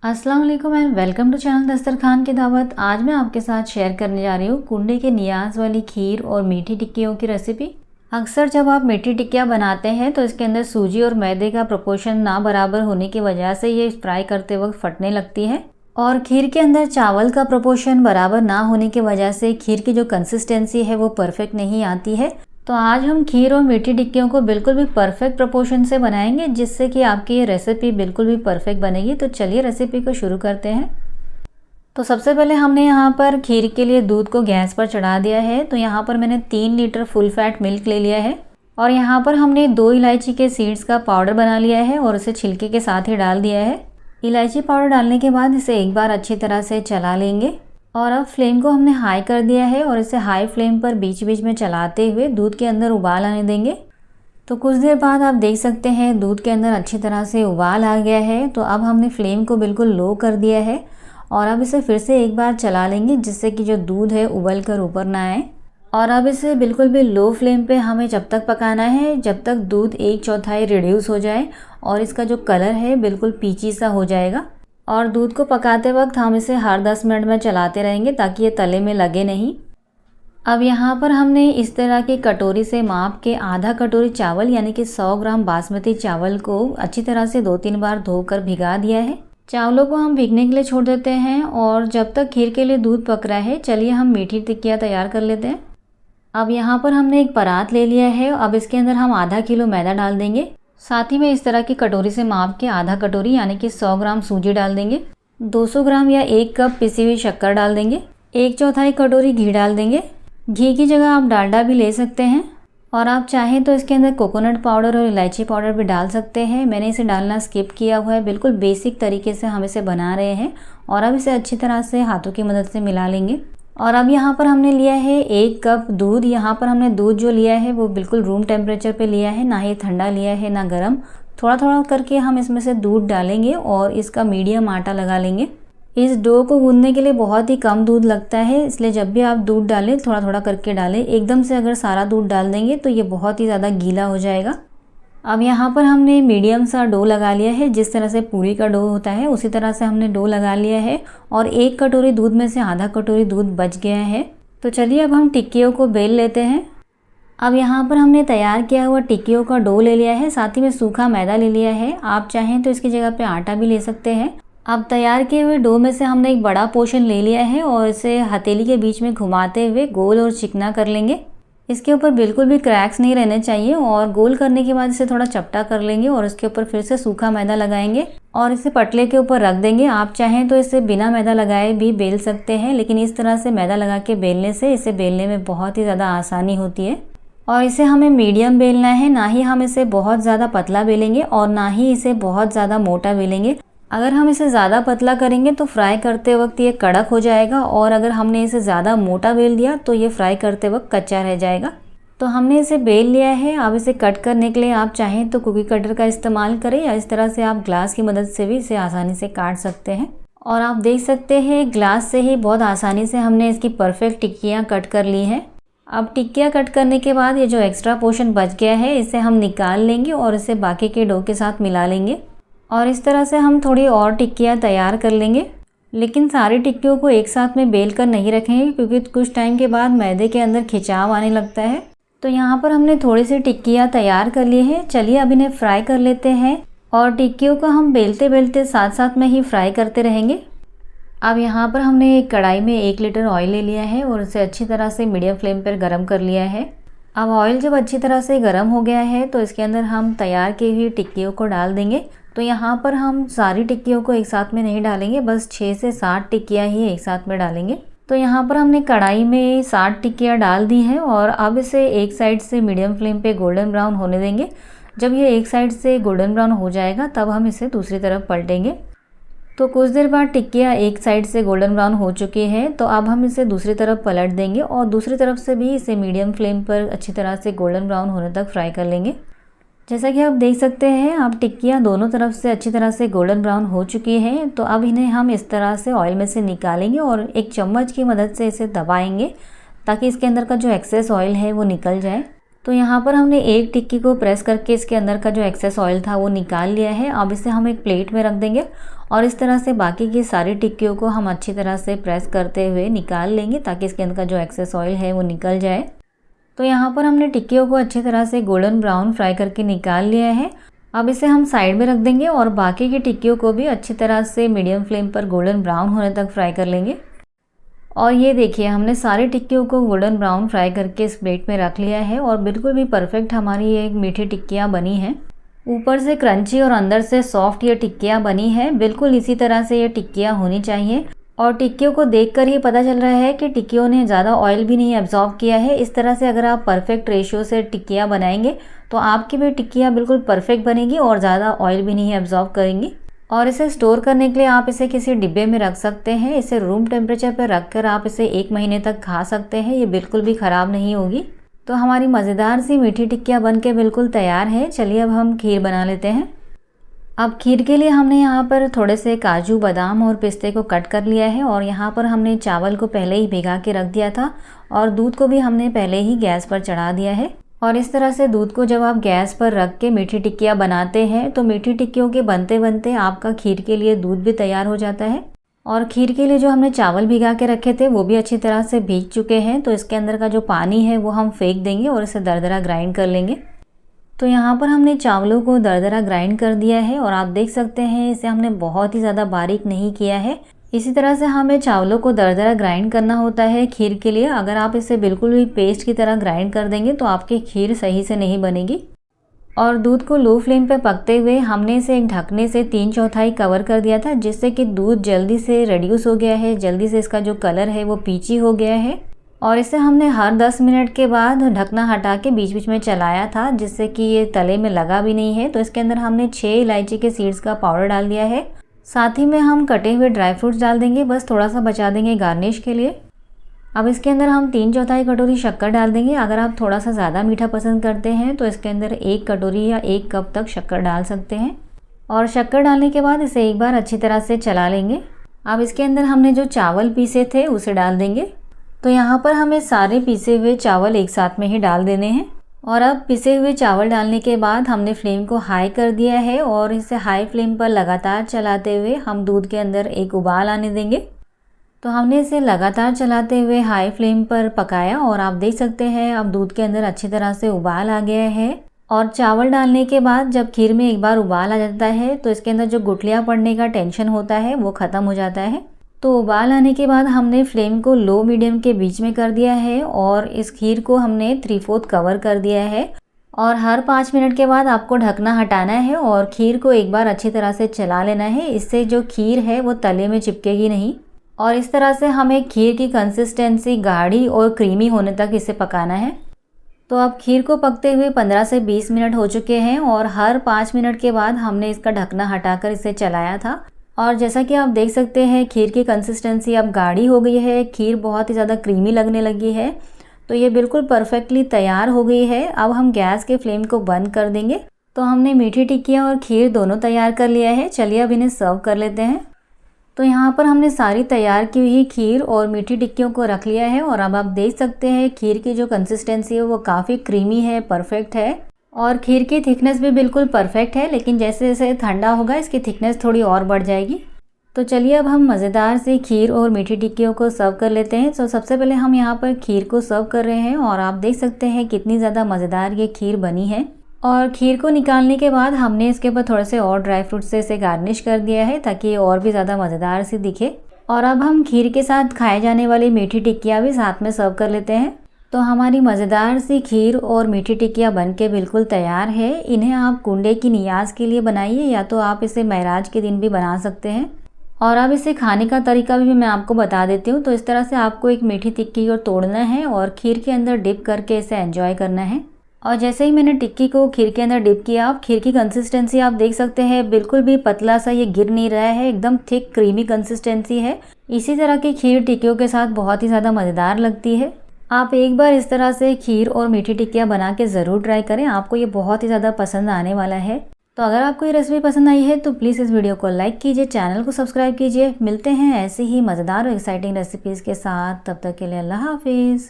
अस्सलाम वालेकुम and welcome to channel दस्तरखान की दावत। आज मैं आपके साथ शेयर करने जा रही हूँ कुंडे के नियाज वाली खीर और मीठी टिक्कियों की रेसिपी। अक्सर जब आप मीठी टिक्कियाँ बनाते हैं तो इसके अंदर सूजी और मैदे का प्रोपोर्शन ना बराबर होने की वजह से ये फ्राई करते वक्त फटने लगती है, और खीर के अंदर चावल का प्रोपोर्शन बराबर ना होने की वजह से खीर की जो कंसिस्टेंसी है वो परफेक्ट नहीं आती है। तो आज हम खीर और मीठी टिक्कियों को बिल्कुल भी परफेक्ट प्रोपोर्शन से बनाएंगे, जिससे कि आपकी ये रेसिपी बिल्कुल भी परफेक्ट बनेगी। तो चलिए रेसिपी को शुरू करते हैं। तो सबसे पहले हमने यहाँ पर खीर के लिए दूध को गैस पर चढ़ा दिया है। तो यहाँ पर मैंने 3 लीटर फुल फैट मिल्क ले लिया है, और यहाँ पर हमने 2 इलायची के सीड्स का पाउडर बना लिया है और उसे छिलके के साथ ही डाल दिया है। इलायची पाउडर डालने के बाद इसे एक बार अच्छी तरह से चला लेंगे, और अब फ्लेम को हमने हाई कर दिया है और इसे हाई फ्लेम पर बीच बीच में चलाते हुए दूध के अंदर उबाल आने देंगे। तो कुछ देर बाद आप देख सकते हैं दूध के अंदर अच्छी तरह से उबाल आ गया है। तो अब हमने फ्लेम को बिल्कुल लो कर दिया है, और अब इसे फिर से एक बार चला लेंगे, जिससे कि जो दूध है उबल कर ऊपर ना आए। और अब इसे बिल्कुल भी लो फ्लेम पे हमें जब तक पकाना है जब तक दूध 1/4 रिड्यूस हो जाए और इसका जो कलर है बिल्कुल पीची सा हो जाएगा। और दूध को पकाते वक्त हम इसे हर 10 मिनट में चलाते रहेंगे ताकि ये तले में लगे नहीं। अब यहाँ पर हमने इस तरह की कटोरी से माप के आधा कटोरी चावल यानी कि 100 ग्राम बासमती चावल को अच्छी तरह से 2-3 बार धोकर भिगा दिया है। चावलों को हम भीगने के लिए छोड़ देते हैं, और जब तक खीर के लिए दूध पक रहा है चलिए हम मीठी टिक्कियाँ तैयार कर लेते हैं। अब यहाँ पर हमने एक परात ले लिया है। अब इसके अंदर हम आधा किलो मैदा डाल देंगे। साथ ही में इस तरह की कटोरी से माप के आधा कटोरी यानी कि 100 ग्राम सूजी डाल देंगे। 200 ग्राम या 1 कप पिसी हुई शक्कर डाल देंगे। 1/4 कटोरी घी डाल देंगे। घी की जगह आप डालडा भी ले सकते हैं, और आप चाहें तो इसके अंदर कोकोनट पाउडर और इलायची पाउडर भी डाल सकते हैं। मैंने इसे डालना स्किप किया हुआ है। बिल्कुल बेसिक तरीके से हम इसे बना रहे हैं, और अब इसे अच्छी तरह से हाथों की मदद से मिला लेंगे। और अब यहाँ पर हमने लिया है 1 कप दूध। यहाँ पर हमने दूध जो लिया है वो बिल्कुल रूम टेम्परेचर पे लिया है, ना ही ठंडा लिया है ना गर्म। थोड़ा थोड़ा करके हम इसमें से दूध डालेंगे और इसका मीडियम आटा लगा लेंगे। इस डो को गूंदने के लिए बहुत ही कम दूध लगता है, इसलिए जब भी आप दूध डालें थोड़ा थोड़ा करके डालें। एकदम से अगर सारा दूध डाल देंगे तो ये बहुत ही ज़्यादा गीला हो जाएगा। अब यहाँ पर हमने मीडियम सा डो लगा लिया है। जिस तरह से पूरी का डो होता है उसी तरह से हमने डो लगा लिया है, और 1 कटोरी दूध में से आधा कटोरी दूध बच गया है। तो चलिए अब हम टिक्कियों को बेल लेते हैं। अब यहाँ पर हमने तैयार किया हुआ टिक्कियों का डो ले लिया है, साथ ही में सूखा मैदा ले लिया है। आप चाहें तो इसकी जगह पे आटा भी ले सकते हैं। अब तैयार किए हुए डो में से हमने एक बड़ा पोर्शन ले लिया है और इसे हथेली के बीच में घुमाते हुए गोल और चिकना कर लेंगे। इसके ऊपर बिल्कुल भी क्रैक्स नहीं रहने चाहिए, और गोल करने के बाद इसे थोड़ा चपटा कर लेंगे और इसके ऊपर फिर से सूखा मैदा लगाएंगे और इसे पटले के ऊपर रख देंगे। आप चाहें तो इसे बिना मैदा लगाए भी बेल सकते हैं, लेकिन इस तरह से मैदा लगा के बेलने से इसे बेलने में बहुत ही ज़्यादा आसानी होती है। और इसे हमें मीडियम बेलना है, ना ही हम इसे बहुत ज़्यादा पतला बेलेंगे और ना ही इसे बहुत ज़्यादा मोटा बेलेंगे। अगर हम इसे ज़्यादा पतला करेंगे तो फ्राई करते वक्त ये कड़क हो जाएगा, और अगर हमने इसे ज़्यादा मोटा बेल दिया तो ये फ्राई करते वक्त कच्चा रह जाएगा। तो हमने इसे बेल लिया है। अब इसे कट करने के लिए आप चाहें तो कुकी कटर का इस्तेमाल करें, या इस तरह से आप ग्लास की मदद से भी इसे आसानी से काट सकते हैं। और आप देख सकते हैं ग्लास से ही बहुत आसानी से हमने इसकी परफेक्ट टिक्कियाँ कट कर ली हैं। अब टिक्कियाँ कट करने के बाद ये जो एक्स्ट्रा पोर्शन बच गया है इसे हम निकाल लेंगे और इसे बाकी के डो के साथ मिला लेंगे, और इस तरह से हम थोड़ी और टिक्कियाँ तैयार कर लेंगे। लेकिन सारी टिक्कियों को एक साथ में बेल कर नहीं रखेंगे, क्योंकि कुछ टाइम के बाद मैदे के अंदर खिंचाव आने लगता है। तो यहाँ पर हमने थोड़ी सी टिक्कियाँ तैयार कर ली हैं। चलिए अब इन्हें फ्राई कर लेते हैं, और टिक्कियों को हम बेलते बेलते साथ साथ में ही फ्राई करते रहेंगे। अब यहाँ पर हमने एक कढ़ाई में 1 लीटर ऑयल ले लिया है और इसे अच्छी तरह से मीडियम फ्लेम पर गर्म कर लिया है। अब ऑयल जब अच्छी तरह से गर्म हो गया है तो इसके अंदर हम तैयार की हुई टिक्कियों को डाल देंगे। तो यहाँ पर हम सारी टिक्कियों को एक साथ में नहीं डालेंगे, बस 6 से 7 टिक्कियाँ ही एक साथ में डालेंगे। तो यहाँ पर हमने कढ़ाई में 7 टिक्कियाँ डाल दी हैं, और अब इसे एक साइड से मीडियम फ्लेम पे गोल्डन ब्राउन होने देंगे। जब ये एक साइड से गोल्डन ब्राउन हो जाएगा तब हम इसे दूसरी तरफ पलटेंगे। तो कुछ देर बाद टिक्कियाँ एक साइड से गोल्डन ब्राउन हो चुकी हैं, तो अब हम इसे दूसरी तरफ पलट देंगे और दूसरी तरफ से भी इसे मीडियम फ्लेम पर अच्छी तरह से गोल्डन ब्राउन होने तक फ्राई कर लेंगे। जैसा कि आप देख सकते हैं अब टिक्कियाँ दोनों तरफ से अच्छी तरह से गोल्डन ब्राउन हो चुकी हैं। तो अब इन्हें हम इस तरह से ऑयल में से निकालेंगे और एक चम्मच की मदद से इसे दबाएंगे ताकि इसके अंदर का जो एक्सेस ऑयल है वो निकल जाए। तो यहाँ पर हमने एक टिक्की को प्रेस करके इसके अंदर का जो एक्सेस ऑयल था वो निकाल लिया है। अब इसे हम एक प्लेट में रख देंगे और इस तरह से बाकी की सारी टिक्कियों को हम अच्छी तरह से प्रेस करते हुए निकाल लेंगे ताकि इसके अंदर का जो एक्सेस ऑयल है वो निकल जाए। तो यहाँ पर हमने टिक्कियों को अच्छी तरह से गोल्डन ब्राउन फ्राई करके निकाल लिया है। अब इसे हम साइड में रख देंगे और बाकी की टिक्कियों को भी अच्छी तरह से मीडियम फ्लेम पर गोल्डन ब्राउन होने तक फ्राई कर लेंगे। और ये देखिए हमने सारी टिक्कियों को गोल्डन ब्राउन फ्राई करके इस प्लेट में रख लिया है और बिल्कुल भी परफेक्ट हमारी ये मीठी टिक्कियाँ बनी हैं। ऊपर से क्रंची और अंदर से सॉफ्ट ये टिक्कियाँ बनी हैं। बिल्कुल इसी तरह से ये टिक्कियाँ होनी चाहिए। और टिक्कियों को देखकर ही पता चल रहा है कि टिक्कियों ने ज़्यादा ऑयल भी नहीं एब्जॉर्ब किया है। इस तरह से अगर आप परफेक्ट रेशियो से टिक्कियाँ बनाएंगे तो आपकी भी टिक्कियाँ बिल्कुल परफेक्ट बनेगी और ज़्यादा ऑयल भी नहीं एब्जॉर्ब करेंगी। और इसे स्टोर करने के लिए आप इसे किसी डिब्बे में रख सकते हैं। इसे रूम टेम्परेचर पर रख कर आप इसे 1 महीने तक खा सकते हैं। ये बिल्कुल भी ख़राब नहीं होगी। तो हमारी मज़ेदार सी मीठी टिक्कियाँ बन के बिल्कुल तैयार है। चलिए अब हम खीर बना लेते हैं। अब खीर के लिए हमने यहाँ पर थोड़े से काजू, बादाम और पिस्ते को कट कर लिया है और यहाँ पर हमने चावल को पहले ही भिगा के रख दिया था और दूध को भी हमने पहले ही गैस पर चढ़ा दिया है। और इस तरह से दूध को जब आप गैस पर रख के मीठी टिक्कियाँ बनाते हैं तो मीठी टिक्कियों के बनते बनते आपका खीर के लिए दूध भी तैयार हो जाता है। और खीर के लिए जो हमने चावल भिगा के रखे थे वो भी अच्छी तरह से भीग चुके हैं। तो इसके अंदर का जो पानी है वो हम फेंक देंगे और इसे दरदरा ग्राइंड कर लेंगे। तो यहाँ पर हमने चावलों को दरदरा ग्राइंड कर दिया है और आप देख सकते हैं इसे हमने बहुत ही ज़्यादा बारीक नहीं किया है। इसी तरह से हमें चावलों को दरदरा ग्राइंड करना होता है खीर के लिए। अगर आप इसे बिल्कुल भी पेस्ट की तरह ग्राइंड कर देंगे तो आपकी खीर सही से नहीं बनेगी। और दूध को लो फ्लेम पर पकते हुए हमने इसे एक ढकने से 3/4 कवर कर दिया था, जिससे कि दूध जल्दी से रिड्यूस हो गया है, जल्दी से इसका जो कलर है वो पीची हो गया है। और इसे हमने हर 10 मिनट के बाद ढकना हटा के बीच बीच में चलाया था, जिससे कि ये तले में लगा भी नहीं है। तो इसके अंदर हमने 6 इलायची के सीड्स का पाउडर डाल दिया है। साथ ही में हम कटे हुए ड्राई फ्रूट्स डाल देंगे, बस थोड़ा सा बचा देंगे गार्निश के लिए। अब इसके अंदर हम 3/4 कटोरी शक्कर डाल देंगे। अगर आप थोड़ा सा ज़्यादा मीठा पसंद करते हैं तो इसके अंदर 1 कटोरी या 1 कप तक शक्कर डाल सकते हैं। और शक्कर डालने के बाद इसे एक बार अच्छी तरह से चला लेंगे। अब इसके अंदर हमने जो चावल पीसे थे उसे डाल देंगे। तो यहाँ पर हमें सारे पीसे हुए चावल एक साथ में ही डाल देने हैं। और अब पिसे हुए चावल डालने के बाद हमने फ्लेम को हाई कर दिया है और इसे हाई फ्लेम पर लगातार चलाते हुए हम दूध के अंदर एक उबाल आने देंगे। तो हमने इसे लगातार चलाते हुए हाई फ्लेम पर पकाया और आप देख सकते हैं अब दूध के अंदर अच्छी तरह से उबाल आ गया है। और चावल डालने के बाद जब खीर में एक बार उबाल आ जाता है तो इसके अंदर जो गुठलियाँ पड़ने का टेंशन होता है वो ख़त्म हो जाता है। तो उबाल आने के बाद हमने फ्लेम को लो मीडियम के बीच में कर दिया है और इस खीर को हमने 3/4 कवर कर दिया है। और हर 5 मिनट के बाद आपको ढकना हटाना है और खीर को एक बार अच्छी तरह से चला लेना है। इससे जो खीर है वो तले में चिपकेगी नहीं। और इस तरह से हमें खीर की कंसिस्टेंसी गाढ़ी और क्रीमी होने तक इसे पकाना है। तो अब खीर को पकते हुए 15 से 20 मिनट हो चुके हैं और हर 5 मिनट के बाद हमने इसका ढकना हटाकर इसे चलाया था। और जैसा कि आप देख सकते हैं खीर की कंसिस्टेंसी अब गाढ़ी हो गई है, खीर बहुत ही ज़्यादा क्रीमी लगने लगी है। तो ये बिल्कुल परफेक्टली तैयार हो गई है। अब हम गैस के फ्लेम को बंद कर देंगे। तो हमने मीठी टिक्कियाँ और खीर दोनों तैयार कर लिया है। चलिए अब इन्हें सर्व कर लेते हैं। तो यहाँ पर हमने सारी तैयार की हुई खीर और मीठी टिक्कियों को रख लिया है और अब आप देख सकते हैं खीर की जो कंसिस्टेंसी है वो काफ़ी क्रीमी है, परफेक्ट है। और खीर की थिकनेस भी बिल्कुल परफेक्ट है, लेकिन जैसे जैसे ठंडा होगा इसकी थिकनेस थोड़ी और बढ़ जाएगी। तो चलिए अब हम मज़ेदार सी खीर और मीठी टिक्कियों को सर्व कर लेते हैं। तो सबसे पहले हम यहाँ पर खीर को सर्व कर रहे हैं और आप देख सकते हैं कितनी ज़्यादा मज़ेदार ये खीर बनी है। और खीर को निकालने के बाद हमने इसके ऊपर थोड़े से और ड्राई फ्रूट से इसे गार्निश कर दिया है ताकि ये और भी ज़्यादा मज़ेदार सी दिखे। और अब हम खीर के साथ खाए जाने वाली मीठी टिक्कियाँ भी साथ में सर्व कर लेते हैं। तो हमारी मज़ेदार सी खीर और मीठी टिक्कियाँ बनके बिल्कुल तैयार है। इन्हें आप कुंडे की नियाज के लिए बनाइए या तो आप इसे महराज के दिन भी बना सकते हैं। और अब इसे खाने का तरीका भी मैं आपको बता देती हूँ। तो इस तरह से आपको एक मीठी टिक्की को तोड़ना है और खीर के अंदर डिप करके इसे एंजॉय करना है। और जैसे ही मैंने टिक्की को खीर के अंदर डिप किया, आप खीर की कंसिस्टेंसी आप देख सकते हैं बिल्कुल भी पतला सा ये गिर नहीं रहा है, एकदम थिक क्रीमी कंसिस्टेंसी है। इसी तरह की खीर टिक्कियों के साथ बहुत ही ज़्यादा मज़ेदार लगती है। आप एक बार इस तरह से खीर और मीठी टिक्कियाँ बना के ज़रूर ट्राई करें, आपको ये बहुत ही ज़्यादा पसंद आने वाला है। तो अगर आपको ये रेसिपी पसंद आई है तो प्लीज़ इस वीडियो को लाइक कीजिए, चैनल को सब्सक्राइब कीजिए। मिलते हैं ऐसी ही मज़ेदार और एक्साइटिंग रेसिपीज़ के साथ, तब तक के लिए अल्लाह हाफिज़।